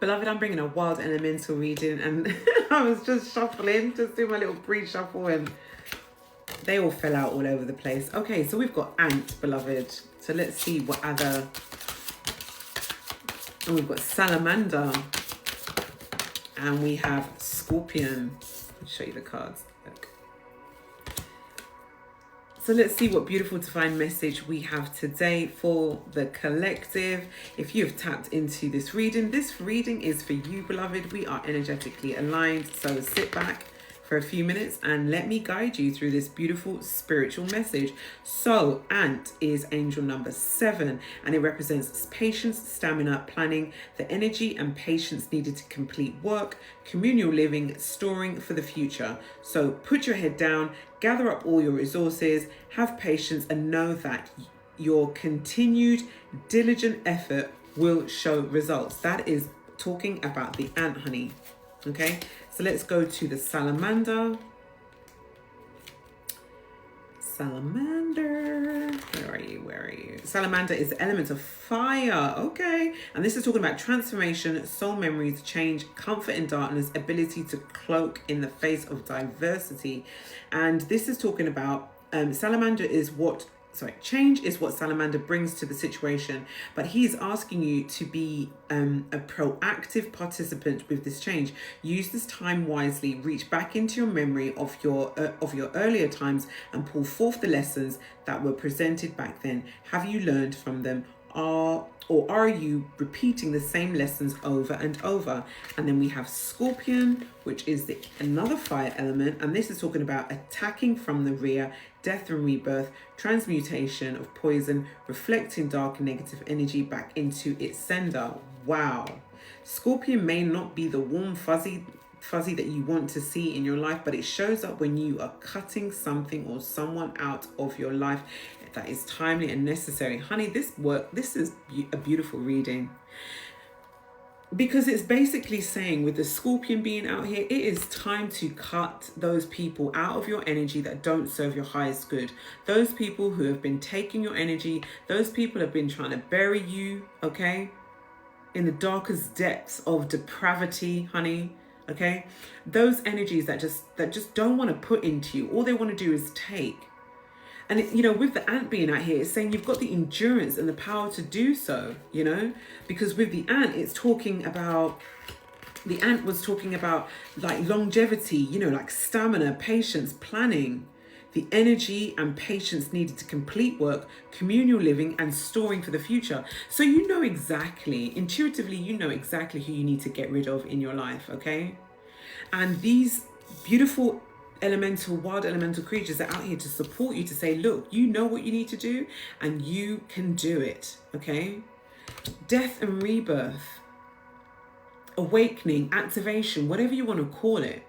Beloved, I'm bringing a wild elemental reading, and I was just shuffling, just doing my little pre-shuffle, and they all fell out all over the place. Okay, so we've got ant, beloved. So let's see what other... And we've got salamander. And we have scorpion. I'll show you the cards. Look. So let's see what beautiful divine message we have today for the collective. If you have tapped into this reading is for you, beloved. We are energetically aligned. So sit back for a few minutes and let me guide you through this beautiful spiritual message. So ant is angel number 7, and it represents patience, stamina, planning, the energy and patience needed to complete work, communal living, storing for the future. So put your head down, gather up all your resources, have patience, and know that your continued diligent effort will show results. That is talking about the ant, honey. Okay, so let's go to the salamander. Salamander, where are you? Salamander is the element of fire. Okay, and this is talking about transformation, soul memories, change, comfort in darkness, ability to cloak in the face of diversity. And this is talking about change is what salamander brings to the situation, but he's asking you to be a proactive participant with this change. Use this time wisely, reach back into your memory of your earlier times and pull forth the lessons that were presented back then. Have you learned from them? Are you repeating the same lessons over and over? And then we have scorpion, which is another fire element, and this is talking about attacking from the rear, death and rebirth, transmutation of poison, reflecting dark and negative energy back into its sender. Wow. Scorpion may not be the warm fuzzy that you want to see in your life, but it shows up when you are cutting something or someone out of your life that is timely and necessary. Honey, this is a beautiful reading, because it's basically saying, with the scorpion being out here, it is time to cut those people out of your energy that don't serve your highest good. Those people who have been taking your energy, those people have been trying to bury you, okay, in the darkest depths of depravity, honey. Okay, those energies that just don't want to put into you. All they want to do is take. And with the ant being out here, it's saying you've got the endurance and the power to do so, because with the ant, the ant was talking about like longevity, like stamina, patience, planning, the energy and patience needed to complete work, communal living, and storing for the future. So intuitively, you know exactly who you need to get rid of in your life, okay? And these beautiful wild elemental creatures are out here to support you, to say, look, you know what you need to do, and you can do it, okay? Death and rebirth, awakening, activation, whatever you want to call it.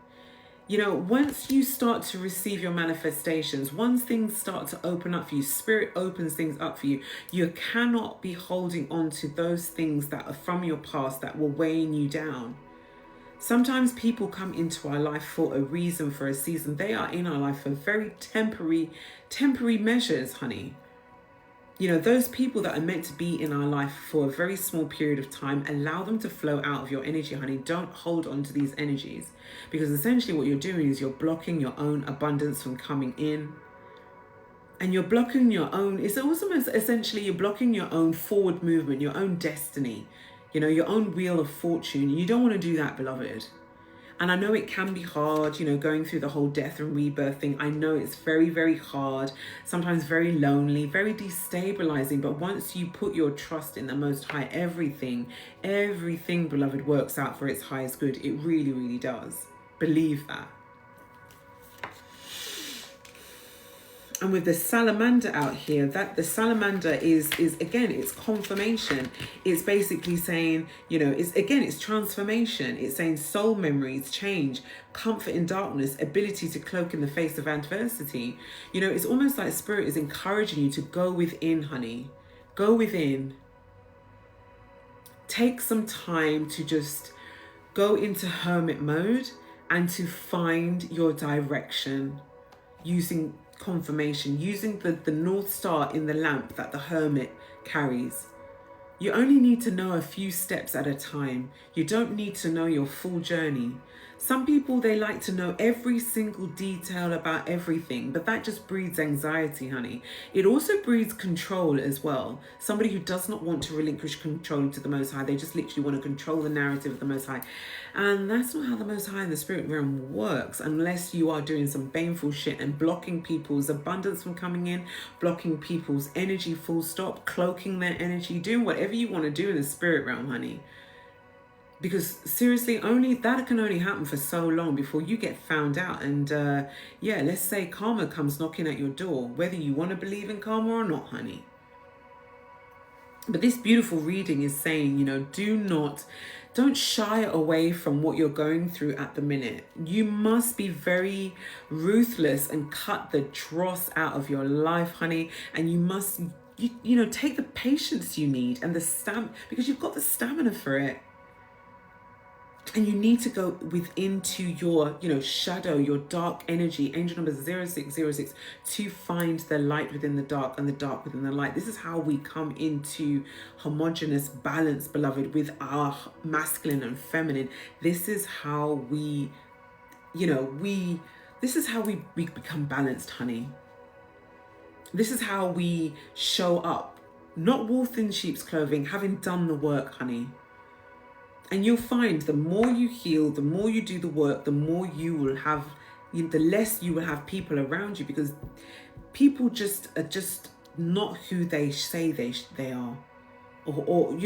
Once you start to receive your manifestations, once things start to open up for you, spirit opens things up for you, you cannot be holding on to those things that are from your past that were weighing you down. Sometimes people come into our life for a reason, for a season. They are in our life for very temporary measures, honey. Those people that are meant to be in our life for a very small period of time, allow them to flow out of your energy, honey. Don't hold on to these energies, because essentially what you're doing is you're blocking your own abundance from coming in. And you're blocking your own, it's almost essentially you're blocking your own forward movement, your own destiny, your own wheel of fortune. You don't want to do that, beloved. And I know it can be hard, going through the whole death and rebirth thing. I know it's very, very hard, sometimes very lonely, very destabilizing. But once you put your trust in the Most High, everything, beloved, works out for its highest good. It really, really does. Believe that. And with the salamander out here, that the salamander is again, it's confirmation. It's basically saying, it's transformation. It's saying soul memories, change, comfort in darkness, ability to cloak in the face of adversity. It's almost like spirit is encouraging you to go within, honey. Go within. Take some time to just go into hermit mode and to find your direction using confirmation, using the North Star in the lamp that the hermit carries. You only need to know a few steps at a time. You don't need to know your full journey. Some people, they like to know every single detail about everything, but that just breeds anxiety, honey. It also breeds control as well. Somebody who does not want to relinquish control to the Most High, they just literally want to control the narrative of the Most High. And that's not how the Most High in the spirit realm works, unless you are doing some baneful shit and blocking people's abundance from coming in, blocking people's energy, full stop, cloaking their energy, doing whatever you want to do in the spirit realm, honey. Because seriously, that can only happen for so long before you get found out. And let's say karma comes knocking at your door, whether you want to believe in karma or not, honey. But this beautiful reading is saying, don't shy away from what you're going through at the minute. You must be very ruthless and cut the dross out of your life, honey. And you must, take the patience you need and because you've got the stamina for it. And you need to go into your, shadow, your dark energy, angel number 0606, to find the light within the dark and the dark within the light. This is how we come into homogeneous balance, beloved, with our masculine and feminine. This is how we become balanced, honey. This is how we show up, not wolf in sheep's clothing, having done the work, honey. And you'll find the more you heal, the more you do the work, the more you will have, the less you will have people around you, because people are just not who they say they are, or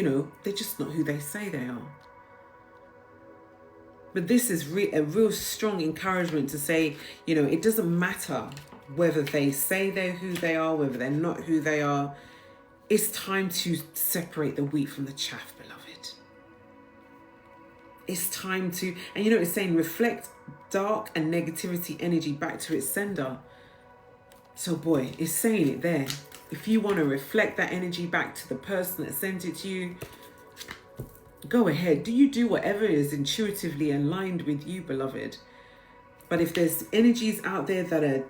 they're just not who they say they are. But this is a real strong encouragement to say, it doesn't matter whether they say they're who they are, whether they're not who they are. It's time to separate the wheat from the chaff, beloved. It's time to, and it's saying reflect dark and negativity energy back to its sender. So boy, it's saying it there. If you want to reflect that energy back to the person that sent it to you, go ahead. Do whatever is intuitively aligned with you, beloved. But if there's energies out there that are,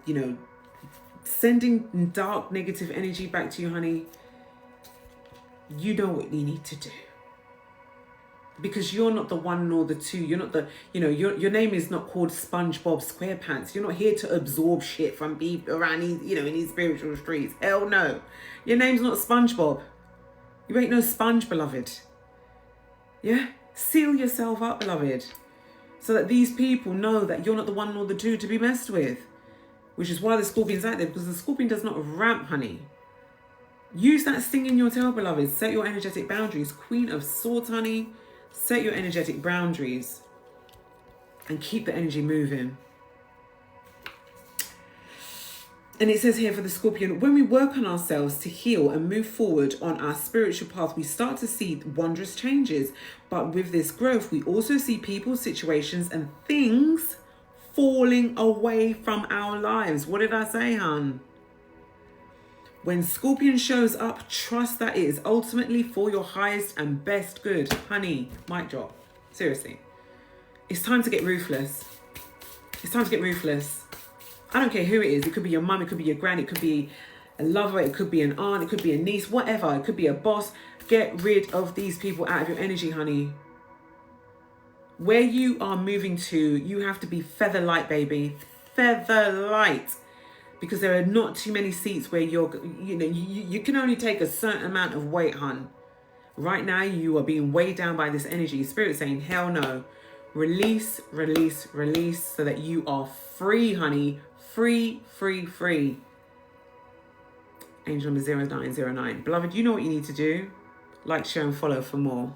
sending dark negative energy back to you, honey, you know what you need to do. Because you're not the one nor the two. You're not the, your name is not called SpongeBob SquarePants. You're not here to absorb shit from people around these, in these spiritual streets. Hell no. Your name's not SpongeBob. You ain't no sponge, beloved. Yeah? Seal yourself up, beloved. So that these people know that you're not the one nor the two to be messed with. Which is why the scorpion's out there, because the scorpion does not ramp, honey. Use that sting in your tail, beloved. Set your energetic boundaries. Queen of Swords, honey. Set your energetic boundaries and keep the energy moving. And it says here for the Scorpion, when we work on ourselves to heal and move forward on our spiritual path, we start to see wondrous changes. But with this growth, we also see people, situations, and things falling away from our lives. What did I say, hon? When Scorpion shows up, trust that it is ultimately for your highest and best good. Honey, mic drop. Seriously. It's time to get ruthless. It's time to get ruthless. I don't care who it is. It could be your mum, it could be your gran, it could be a lover, it could be an aunt, it could be a niece, whatever. It could be a boss. Get rid of these people out of your energy, honey. Where you are moving to, you have to be feather light, baby. Feather light. Because there are not too many seats where you can only take a certain amount of weight, hun. Right now, you are being weighed down by this energy. Spirit saying, hell no. Release, release, release, so that you are free, honey. Free, free, free. Angel number 0909. Beloved, you know what you need to do. Like, share, and follow for more.